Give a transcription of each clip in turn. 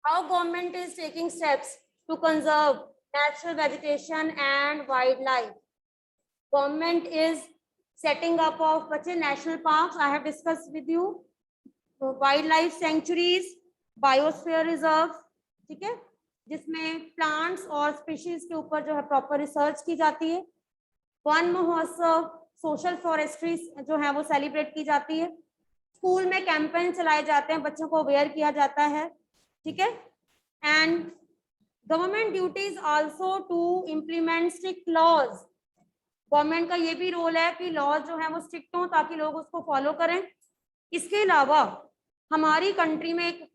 How government is taking steps to conserve natural vegetation and wildlife. Government is setting up of बच्चे national parks. I have discussed with you. Wildlife sanctuaries, biosphere reserves, ठीक है, जिसमें plants और species के ऊपर जो है proper research की जाती है. वन महोत्सव, सोशल फॉरेस्ट्री जो है वो सेलिब्रेट की जाती है. स्कूल में कैंपेन चलाए जाते हैं, बच्चों को अवेयर किया जाता है, ठीक है. And government duties also to implement strict laws. Government का ये भी रोल है कि लॉज जो है वो स्ट्रिक्ट हो ताकि लोग उसको फॉलो करें. इसके अलावा हमारी कंट्री में एक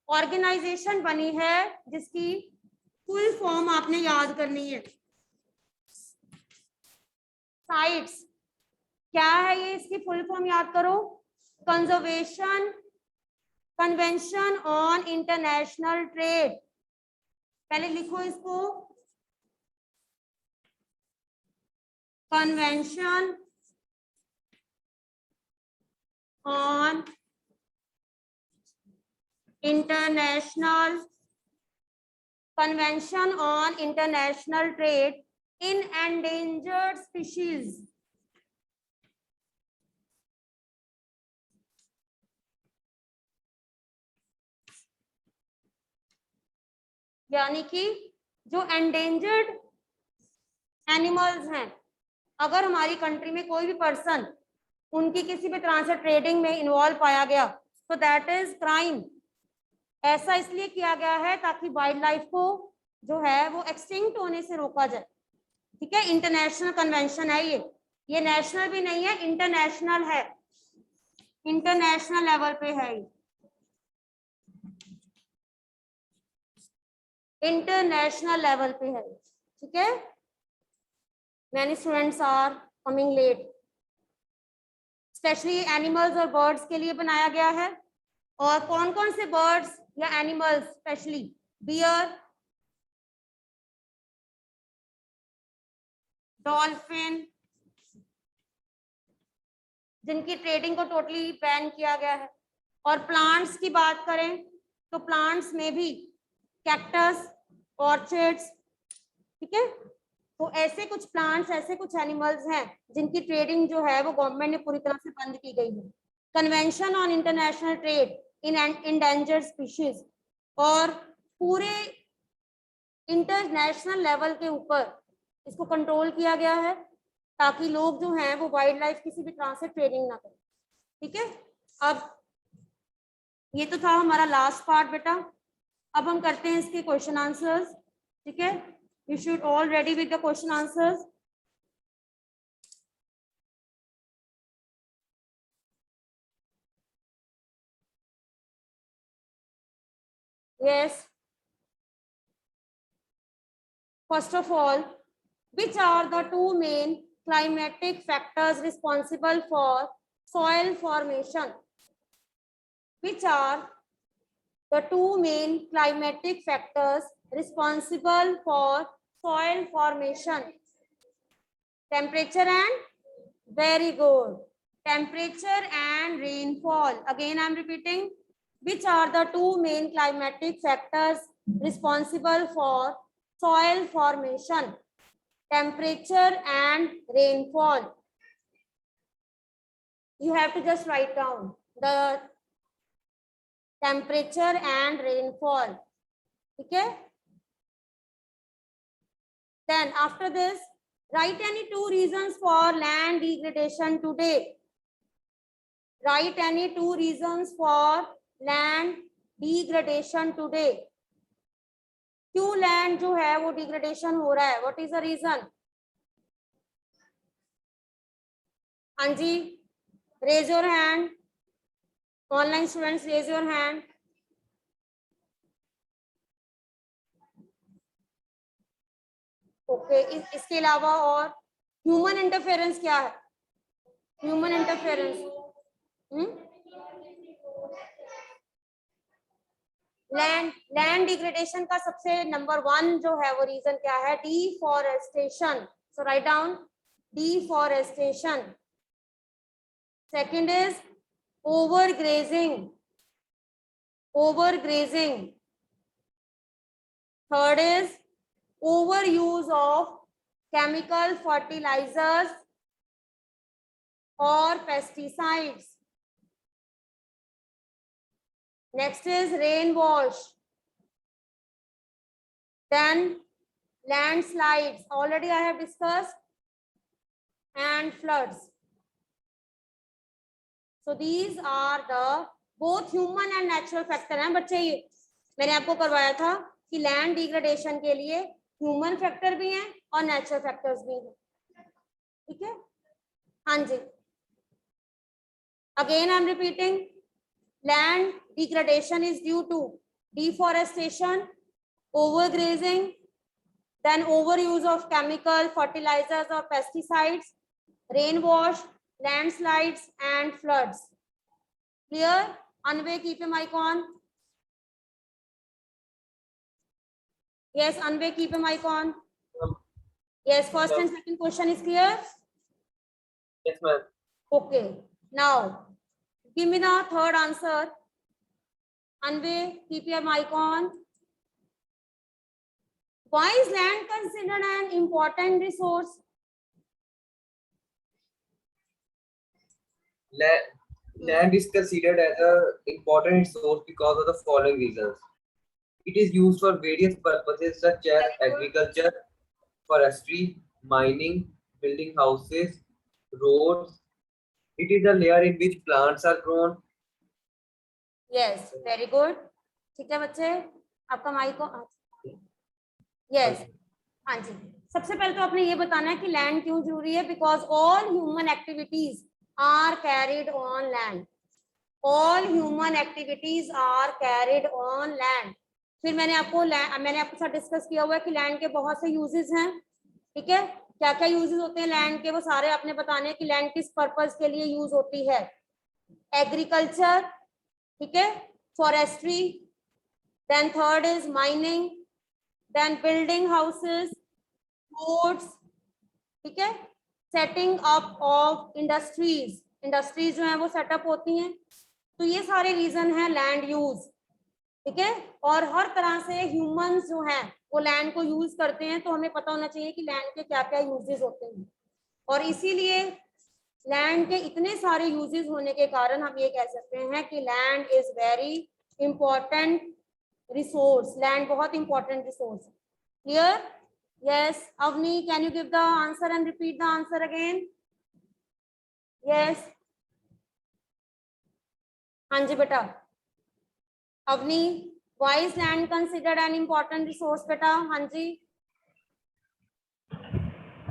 ऑर्गेनाइजेशन बनी है जिसकी फुल फॉर्म आपने याद करनी है. साइट्स क्या है ये, इसकी फुल फॉर्म याद करो. Conservation convention on international trade. पहले लिखो इसको, convention on international trade in endangered species. यानी कि जो एंडेंजर्ड एनिमल्स हैं, अगर हमारी कंट्री में कोई भी पर्सन उनकी किसी भी तरह से ट्रेडिंग में इन्वॉल्व पाया गया तो दैट इज क्राइम. ऐसा इसलिए किया गया है ताकि वाइल्ड लाइफ को जो है वो एक्सटिंक्ट होने से रोका जाए, ठीक है. इंटरनेशनल कन्वेंशन है ये नेशनल भी नहीं है, इंटरनेशनल है, इंटरनेशनल लेवल पे है, इंटरनेशनल लेवल पे है, ठीक है. Many students are coming late. Specially animals और बर्ड्स के लिए बनाया गया है. और कौन कौन से बर्ड्स या एनिमल्स, स्पेशली बियर, डॉल्फिन, जिनकी ट्रेडिंग को टोटली बैन किया गया है. और प्लांट्स की बात करें तो प्लांट्स में भी कैक्टस, ऑर्चिड्स, ठीक है. तो ऐसे कुछ प्लांट्स, ऐसे कुछ एनिमल्स हैं जिनकी ट्रेडिंग जो है वो गवर्नमेंट ने पूरी तरह से बंद की गई है. Convention on international trade in endangered species, और पूरे इंटरनेशनल लेवल के ऊपर इसको कंट्रोल किया गया है ताकि लोग जो हैं वो वाइल्ड लाइफ किसी भी तरह से ट्रेडिंग ना करें, ठीक है. अब ये तो था हमारा लास्ट पार्ट बेटा. अब हम करते हैं इसके क्वेश्चन आंसर्स, ठीक है. You should all ready with the question answers. Yes. First of all, which are the two main climatic factors responsible for soil formation? Which are the two main climatic factors responsible for soil formation? Temperature and, very good, temperature and rainfall. Again I am repeating, which are the two main climatic factors responsible for soil formation? Temperature and rainfall. You have to just write down the temperature and rainfall, okay. Then after this, write any two reasons for land degradation today. Write any two reasons for land degradation today. क्यों land जो है वो degradation हो रहा है? What is the reason? हाँ जी, raise your hand. Online students raise your hand. Okay, इसके अलावा और ह्यूमन इंटरफेरेंस क्या है? ह्यूमन इंटरफेरेंस, लैंड डिग्रेडेशन का सबसे नंबर 1 जो है वो रीजन क्या है? Deforestation. So write down deforestation. Second is overgrazing. Overgrazing. Third is overuse of chemical fertilizers or pesticides. Next is rain wash. Then landslides, already I have discussed, and floods. So these are the both human and natural factor हैं बच्चे. ये मैंने आपको करवाया था कि land degradation के लिए ह्यूमन फैक्टर भी हैं और नेचुरल फैक्टर्स भी हैं. ठीक है, हाँ जी. Again I am repeating, land degradation is due to deforestation, overgrazing, then overuse of chemical fertilizers or pesticides, rain wash, landslides and floods. Clear? Anvay, keep your mic on. Yes, Anvay, keep your mic on. Yes, first and second question is clear? Yes, ma'am. Okay. Now, give me the third answer. Anvay, keep your mic on. Why is land considered an important resource? Land is considered as an important resource because of the following reasons. It is used for various purposes such as agriculture, forestry, mining, building houses, roads. It is the layer in which plants are grown. Yes, very good. ठीक है बच्चे, आपका mic को. Yes, हाँ जी. सबसे पहले तो आपने ये बताना है कि लैंड क्यों जरूरी है. Because all human activities are carried on land. All human activities are carried on land. फिर मैंने आपके साथ डिस्कस किया हुआ है कि लैंड के बहुत से यूजेस हैं. ठीक है, क्या क्या यूजेस होते हैं लैंड के, वो सारे आपने बताने हैं कि लैंड किस पर्पस के लिए यूज होती है. एग्रीकल्चर, ठीक है, forestry, then third is mining, then building houses, roads, ठीक है, setting up of industries. Industries जो है वो सेटअप होती हैं. तो ये सारे रीजन है लैंड यूज. ठीक है, और हर तरह से ह्यूमंस जो हैं वो लैंड को यूज करते हैं. तो हमें पता होना चाहिए कि लैंड के क्या क्या यूजेस होते हैं. और इसीलिए लैंड के इतने सारे यूजेस होने के कारण हम ये कह सकते हैं कि land is very important resource. Land बहुत important resource. Clear? Yes. Avni, can you give the answer and repeat the answer again? Yes, हाँ जी बेटा. Avani, why is land considered an important resource बेटा? हाँ जी.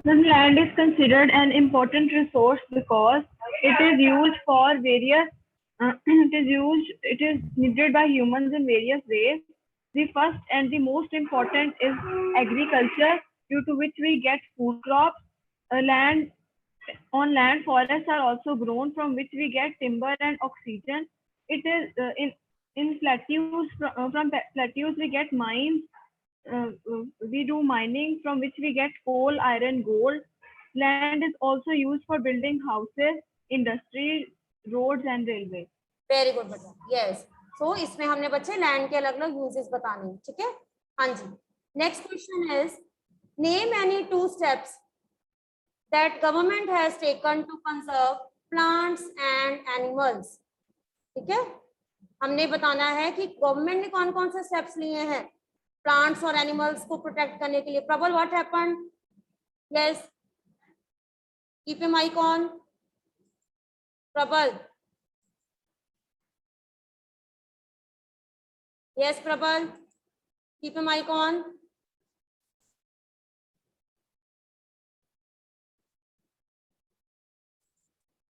The land is considered an important resource because it is used for various. It is needed by humans in various ways. The first and the most important is agriculture, due to which we get food crops. On land, forests are also grown, from which we get timber and oxygen. It is in plateaus. From plateaus we get mines. We do mining, from which we get coal, iron, gold. Land is also used for building houses, industry, roads and railways. Very good बेटा. Yes. So इसमें हमने बच्चे land के अलग अलग uses बताने हैं. ठीक है, हाँ जी. Next question is, name any 2 steps that government has taken to conserve plants and animals. ठीक है, हमने बताना है कि गवर्नमेंट ने कौन कौन से स्टेप्स लिए हैं प्लांट्स और एनिमल्स को प्रोटेक्ट करने के लिए. Prabal, what happened? Yes, keep your mic on. Prabal. Yes Prabal, keep your mic on.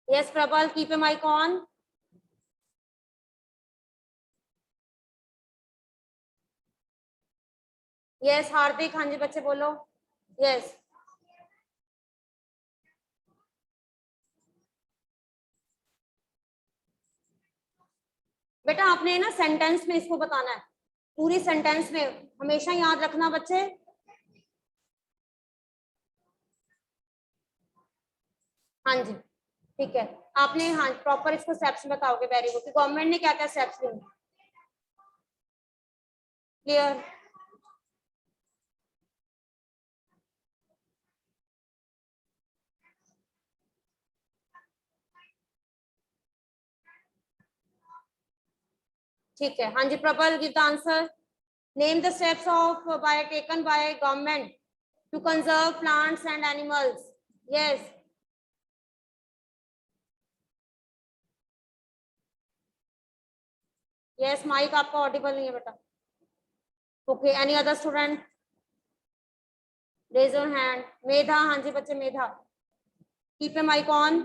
Yes Prabal, keep your mic on. Yes Hardik, हाँ जी बच्चे बोलो. यस, बेटा आपने ना सेंटेंस में इसको बताना है. पूरी सेंटेंस में हमेशा याद रखना बच्चे. हाँ जी, ठीक है. आपने हाँ प्रॉपर इसको स्टेप्स बताओगे. Very good. गवर्नमेंट ने क्या क्या स्टेप्स लिए? क्लियर? ठीक है, हाँ जी Prabal give the answer. Name the steps of by taken by government to conserve plants and animals. Yes. Yes, mic आपका ऑडिबल नहीं है बेटा. Okay, any other student? Raise your hand. Medha, हाँ जी बच्चे, Medha. Keep a mic on.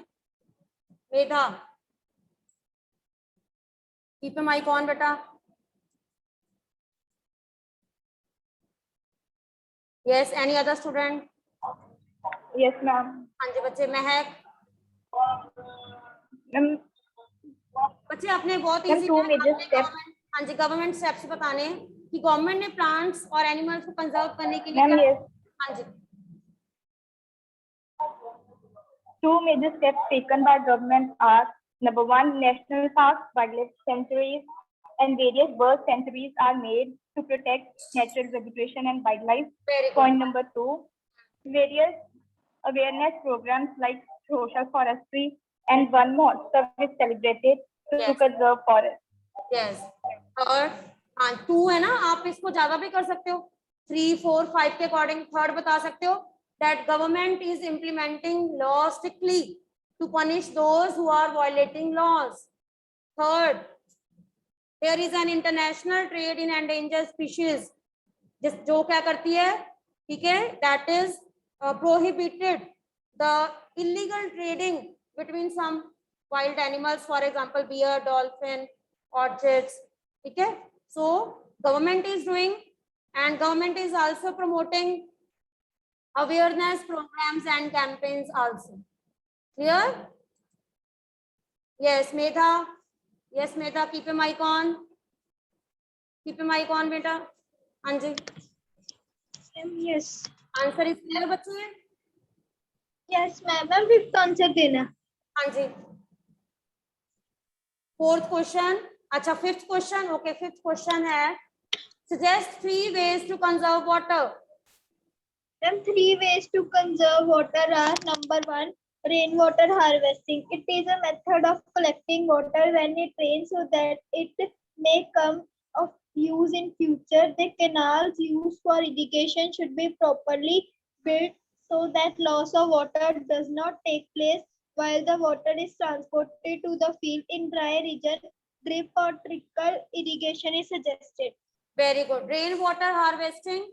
Medha, keep a mic on बेटा. Yes, any other student? Yes, ma'am. हाँ जी बच्चे. महक. Ma'am, बच्चे आपने बहुत Ma'am, easy two major steps. हाँ जी गवर्नमेंट स्टेप्स बताने कि गवर्नमेंट ने प्लांट्स और एनिमल्स को कंजर्व करने के लिए Ma'am, क्या. yes. हाँ जी. Two major steps taken by government are: number one, national parks, wildlife sanctuaries, and various bird sanctuaries are made to protect natural vegetation and wildlife. Very good. Point number two, various awareness programs like social forestry, and one more, service celebrated to Yes. conserve forest. Yes. और हाँ 2 है ना, आप इसको ज्यादा भी कर सकते हो. 3, 4, 5 के अकॉर्डिंग. थर्ड बता सकते हो that government is implementing laws strictly to punish those who are violating laws. Third, there is an international trade in endangered species. जो क्या करती है, ठीक है, that is prohibited the illegal trading between some wild animals, for example bear, dolphin, orchids. ठीक है. So government is doing, and government is also promoting awareness programs and campaigns also. Clear? Yes, Medha. Yes, Medha, keep your mic on. Keep your mic on, beta. Anji. Yes. Answer is clear, बच्चे? Yes, ma'am. Ma'am, fifth answer देना. Anji. Fourth question. अच्छा, fifth question. Okay, fifth question है. Suggest 3 ways to conserve water. Ma'am, 3 ways to conserve water are: number one, rainwater harvesting. It is a method of collecting water when it rains so that it may come of use in future. The canals used for irrigation should be properly built so that loss of water does not take place while the water is transported to the field. In dry region, drip or trickle irrigation is suggested. Very good. Rainwater harvesting.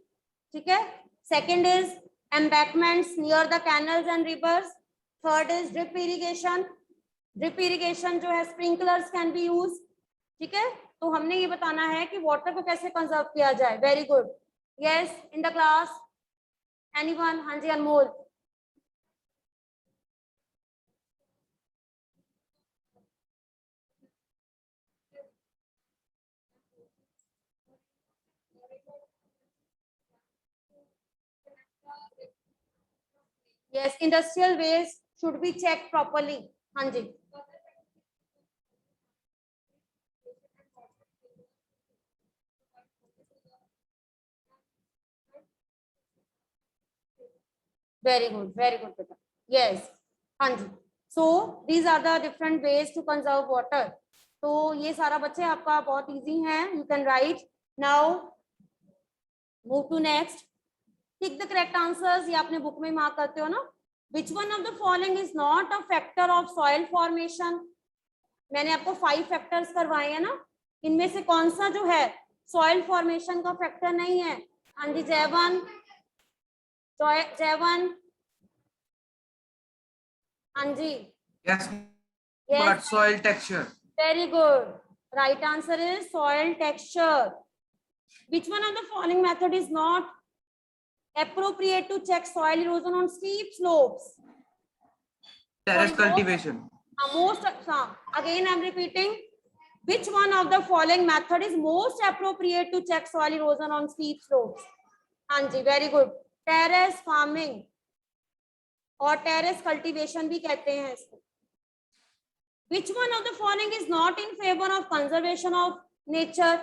ठीक है. Second is embankments near the canals and rivers. Third is drip irrigation. Drip irrigation जो है sprinklers can be used. ठीक है. तो हमने ये बताना है कि वाटर को कैसे कंजर्व किया जाए. Very good. Yes, in the class anyone? हाँ जी अनमोल. Yes, industrial waste should be checked properly. हाँ जी. Very good, beta. Yes, हाँ जी. So these are the different ways to conserve water. तो ये सारा बच्चे आपका बहुत easy है. You can write now. Move to next. Pick the correct answers. ये आपने बुक में मार्क करते हो ना. Which one of the following is not a factor of soil formation? मैंने आपको 5 फैक्टर्स करवाए हैं ना. इनमें से कौन सा जो है सॉइल फॉर्मेशन का फैक्टर नहीं है? हाँ जी जयवन. जयवन. हाँ जी. Yes, Yes. but soil texture. Very good. Right answer is soil texture. Which one of the following method is not appropriate to check soil erosion on steep slopes? Terrace So, cultivation. Again I'm repeating. Which one of the following method is most appropriate to check soil erosion on steep slopes? हाँ जी, very good. Terrace farming और terrace cultivation भी कहते हैं इसको. Which one of the following is not in favor of conservation of nature?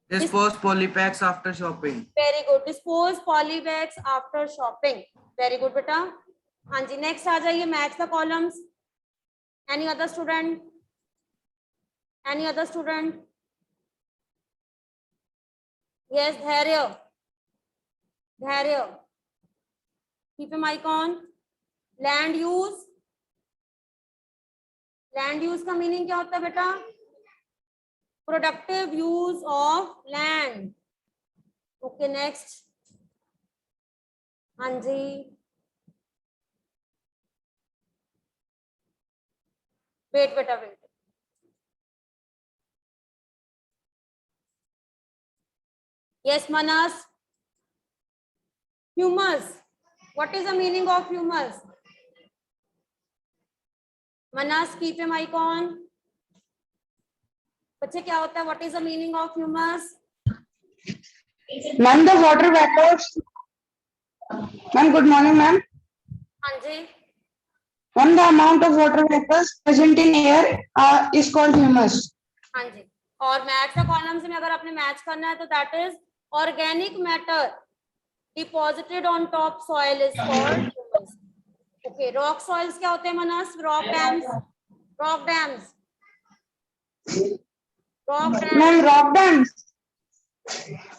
Dispose polypacks after shopping. Very good. Dispose polybags after shopping. Very good बेटा. हाँ जी, next आ जाइए. Match the columns. Any other student? Any other student? Yes, Dharya. Dharya. Keep your mic on. Land use. Land use का meaning क्या होता है बेटा? Productive use of land. Okay, next. हाँ जी. Wait, बेटा, wait. Yes, Manas. Humus. What is the meaning of humus? Manas, keep your mic on. बच्चे क्या होता है? What is the meaning of humus? Ma'am, the water vapors. Ma'am, good morning, ma'am. हाँ जी. Ma'am, the amount of water vapors present in air is called humus. हाँ जी. और maths का columns में अगर आपने मैच करना है तो that is organic matter deposited on top soil is called humus. Okay, rock soils क्या होते हैं मनस? Rock dams. Rock dams. Rock Ma'am, dams. rock dams.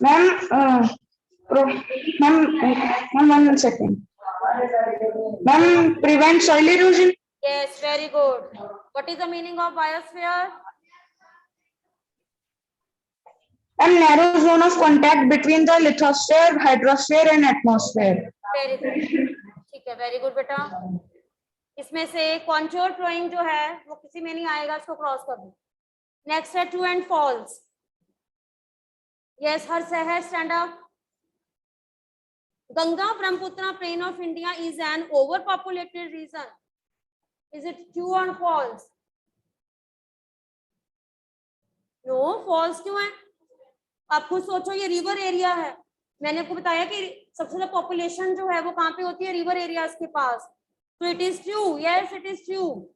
Ma'am, ma'am, 1 second. Ma'am, prevent soil erosion. Yes, very good. What is the meaning of biosphere? And narrow zone of contact between the lithosphere, hydrosphere, and atmosphere. Very good. ठीक है, very good बेटा. इसमें से contour drawing जो है वो किसी में नहीं आएगा, इसको क्रॉस कर दो. नेक्स्ट है ट्रू एंड फॉल्स. यस, हर सहर stand up. Ganga Brahmaputra plain of India is an overpopulated region. Is it true or false? No, false क्यों है? आप खुद सोचो, ये रिवर एरिया है. मैंने आपको बताया कि सबसे ज्यादा पॉपुलेशन जो है वो कहाँ पे होती है? रिवर एरियाज के पास. So it is true. Yes, it is true.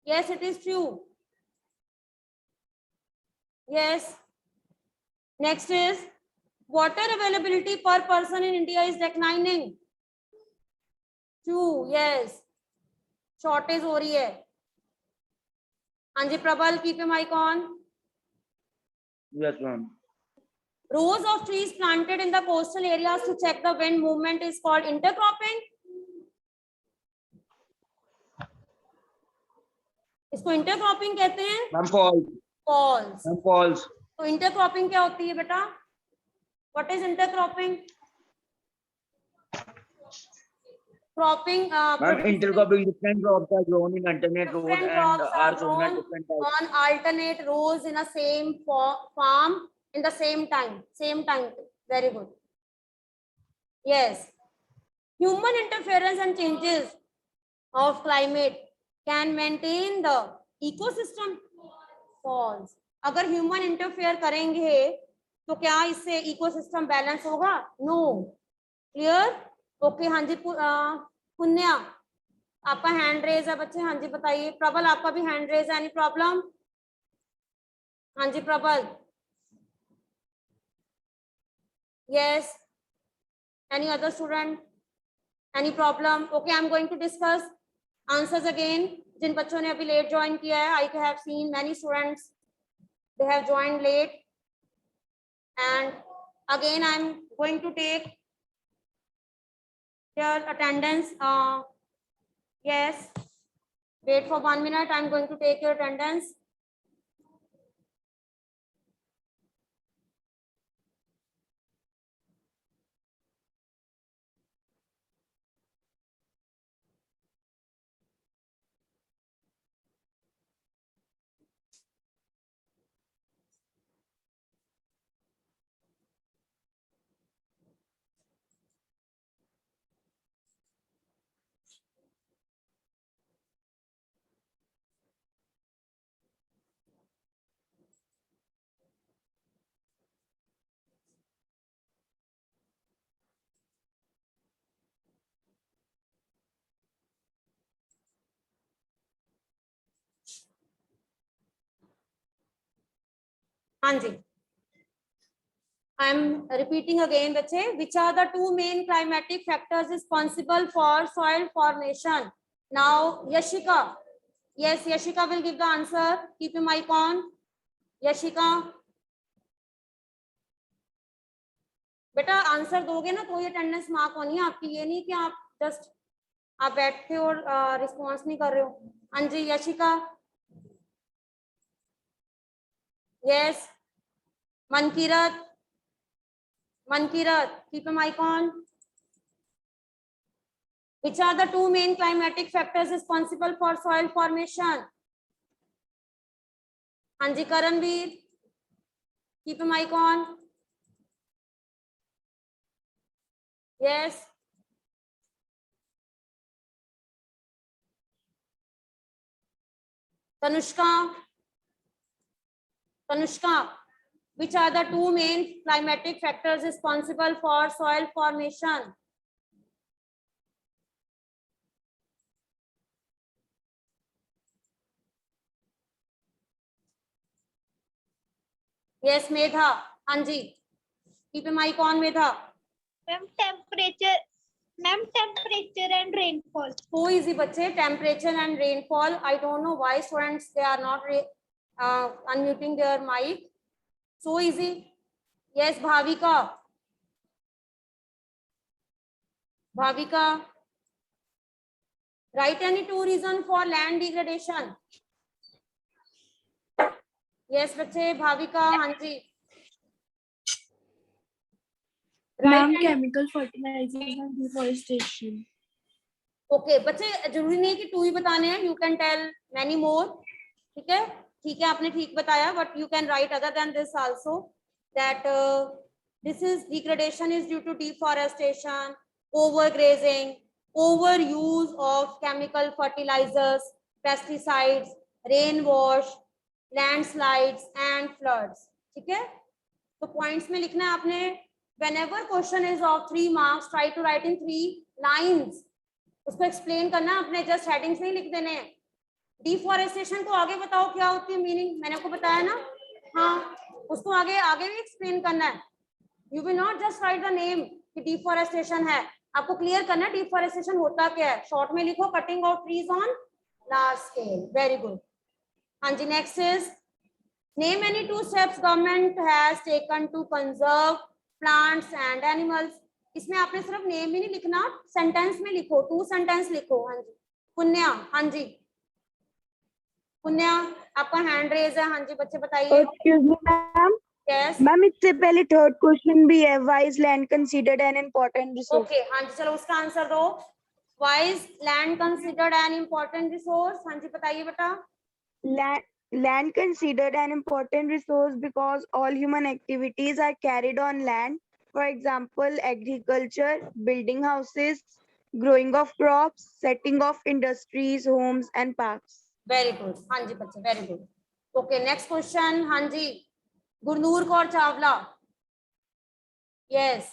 Yes, it is true. Yes. Next is water availability per person in India is declining. True. Yes. Shortage हो रही है. हाँ जी प्रबल, keep your mic on. Yes, ma'am. Rows of trees planted in the coastal areas to check the wind movement is called intercropping. इसको intercropping कहते हैं. Ma'am, false. False. Ma'am, false. तो इंटरक्रॉपिंग क्या होती है बेटा? What is intercropping? Cropping. Ma'am, intercropping different crops are grown in alternate rows Different and crops are are sown at grown different times. on alternate rows in a same farm in the same time. Same time. Very good. Yes. Human interference and changes of climate can maintain the ecosystem. False. अगर human interfere करेंगे तो क्या इससे ecosystem balance होगा? No. Clear? Okay. हाँ जी पुण्या, आपका hand raise है बच्चे. हाँ जी बताइए. प्रबल, आपका भी हैंड रेज है. Any problem? हाँ जी Prabal. Yes. Any other student? Any problem? Okay, I am going to discuss answers again. जिन बच्चों ने अभी लेट ज्वाइन किया है, I have seen many students they have joined late, and again I am going to take their attendance. Yes, wait for 1 minute. I am going to take your attendance. हाँ जी. I am repeating again, बच्चे. Which are the two main climatic factors responsible for soil formation? Now, Yashika, Yes, Yashika will give the answer. Keep your mic on. Yashika. बेटा answer दोगे ना तो ये attendance mark होनी है आपकी, ये नहीं कि आप जस्ट आप बैठते हो और रिस्पॉन्स नहीं कर रहे हो. हाँ जी Yashika. Yes. Mankirat. Mankirat, keep a mic on. Which are the two main climatic factors responsible for soil formation? Anji Karanveer, keep a mic on. Yes. Tanushka. Tanushka, which are the two main climatic factors responsible for soil formation? Yes, Medha. Anji, keep a mic on, Medha. Ma'am, temperature and rainfall. So easy, बच्चे. Temperature and rainfall. I don't know why students they are not unmuting their mic. So easy. Yes, Bhavika. Bhavika. Write any two reasons for land degradation. Yes, बच्चे. Bhavika. हाँ जी. Ma'am, chemical fertilizers and deforestation. Okay, बच्चे जरूरी नहीं है कि to ही बताने हैं. You can tell many more. ठीक है. ठीक है, आपने ठीक बताया. But you can write other than this also. That this is degradation is due to deforestation, overgrazing, overuse of chemical fertilizers, pesticides, rainwash, landslides and floods. ठीक है. तो पॉइंट्स में लिखना है आपने. Whenever question is of 3 marks, try to write in 3 lines. उसको explain करना है आपने, जस्ट हेडिंग्स नहीं लिख देने हैं. डिफॉरेस्टेशन को आगे बताओ क्या होती है मीनिंग, मैंने आपको बताया ना. हाँ, उसको आगे भी एक्सप्लेन करना है. You will not just right the name कि डिफॉरेस्टेशन है, आपको क्लियर करना है डिफॉरेस्टेशन होता क्या है. शॉर्ट में लिखो cutting of trees on large scale. Very good. हाँ जी, next is name any 2 steps government has taken to conserve plants and animals. इसमें आपने सिर्फ नेम ही नहीं लिखना, सेंटेंस में लिखो, 2 सेंटेंस लिखो. हाँ जी पुण्या. हाँ जी पुण्या, आपका हैंड रेज है. हाँ जी बच्चे बताइए. Excuse me, ma'am. Yes. Ma'am, इससे पहले थर्ड क्वेश्चन भी है. Why is land considered an important resource? Okay. हाँ जी चलो उसका आंसर दो. Why is land considered an important resource? हाँ जी बताइए बेटा. Land considered an important resource because all human activities are carried on land. For example, agriculture, building houses, growing of crops, setting of industries, homes, and parks. Very good. हाँ जी बच्चे very good. Okay next question. हाँ जी Gurnoor Kaur Chawla. Yes.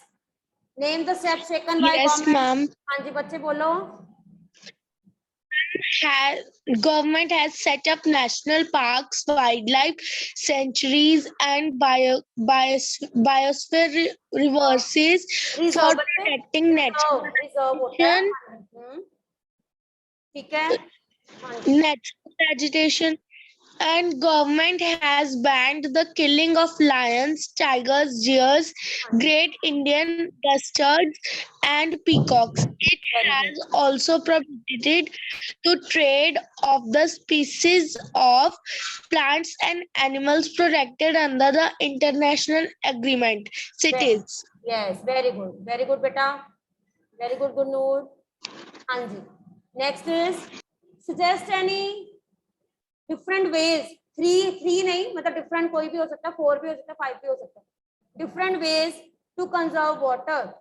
Name the steps taken by Yes, government. ma'am. हाँ जी बच्चे बोलो. Government has set up national parks, wildlife sanctuaries, and biosphere reserves for reserve protecting natural reserve होता है. ठीक है. हाँ जी. natural vegetation, and government has banned the killing of lions, tigers, deers, great Indian bustards, and peacocks. It has also prohibited to trade of the species of plants and animals protected under the international agreement. Cities. Yes, very good बेटा. Very good Gurnoor. हाँ जी. Next is suggest any different ways. 3 नहीं मतलब different कोई भी हो सकता है, 4 भी हो सकता है, 5 भी हो सकता है. Different ways to conserve water.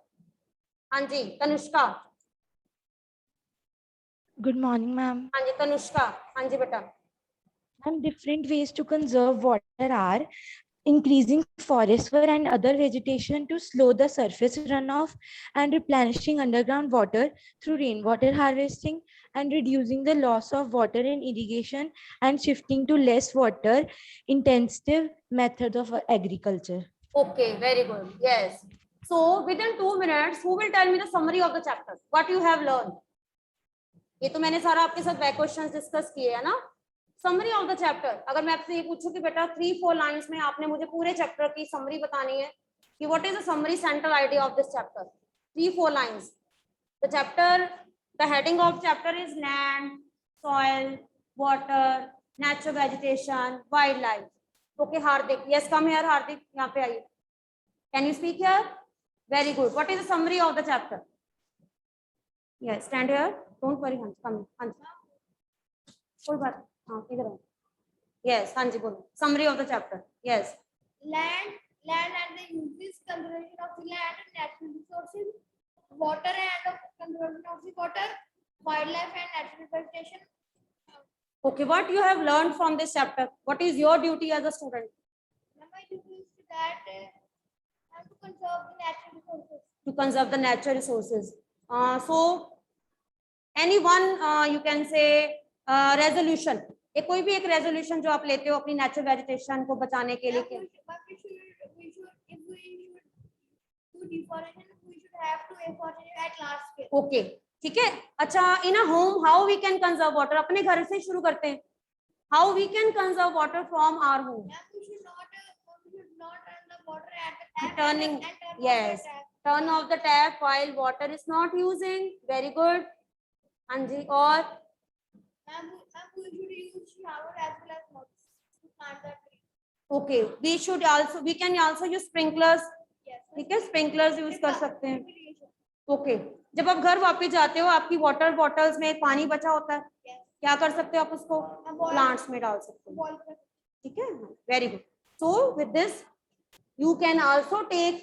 हाँ जी तनुष्का. Good morning, ma'am. हाँ जी तनुष्का. हाँ जी बेटा. And different ways to conserve water are increasing forest cover and other vegetation to slow the surface runoff, and replenishing underground water through rainwater harvesting, and reducing the loss of water in irrigation, and shifting to less water intensive methods of agriculture. Okay, very good. Yes. So within 2 minutes, who will tell me the summary of the chapter? What you have learned? ये तो मैंने सारा आपके साथ back questions discuss किए है ना. Summary of the chapter, अगर मैं आपसे ये पूछूं कि बेटा 3-4 लाइंस में आपने मुझे पूरे चैप्टर की समरी बतानी है कि what is the summary central idea of this chapter, 3-4 lines. The chapter, the heading of chapter is land, soil, water, natural vegetation, wildlife. Okay Hardik, yes come here Hardik, यहाँ पे आइए. Can you speak here? Very good. What is the summary of the chapter? Yes stand here, don't worry. हाँ जी कोई बात नहीं. हाँ इधर आओ. यस हाँ जी बोलो. Summary of the chapter. Yes. Land and the uses, conservation of the land and natural resources, water and conservation of the water, wildlife and natural vegetation. Okay, what you have learned from this chapter? What is your duty as a student? My duty is that I have to conserve the natural resources. To conserve the natural resources. So, anyone you can say resolution. एक कोई भी एक resolution जो आप लेते हो अपनी natural vegetation को बचाने के लिए. If we should do deforestation, we should have to afforestation at large scale. Okay, ठीक है. अच्छा, in a home, how we can conserve water? अपने घर से शुरू करते हैं. How we can conserve water from our home? We should not turn the water at the tap. Turning, and yes. Turn off the tap while water is not using. Very good. हाँ जी. और we should use shower as well as mops to plant the tree. okay, we can also use sprinklers. Yes. ठीक है, sprinklers use कर सकते हैं. Okay, जब आप घर वापस जाते हो आपकी वाटर बॉटल्स में पानी बचा होता है, क्या कर सकते हो आप उसको प्लांट्स में डाल सकते हो. ठीक है, very good. So with this you can also take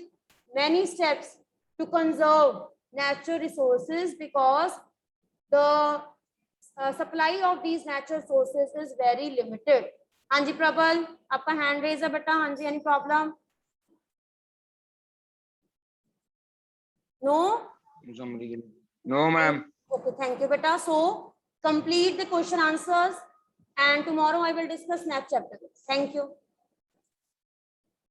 many steps to conserve natural resources because the supply of these natural sources is very limited. हाँ जी प्रबल, आपका हैंड रेज है बेटा. हाँ जी, any problem? No? No, ma'am. Okay, thank you beta. So complete the question answers and tomorrow I will discuss next chapter. Thank you.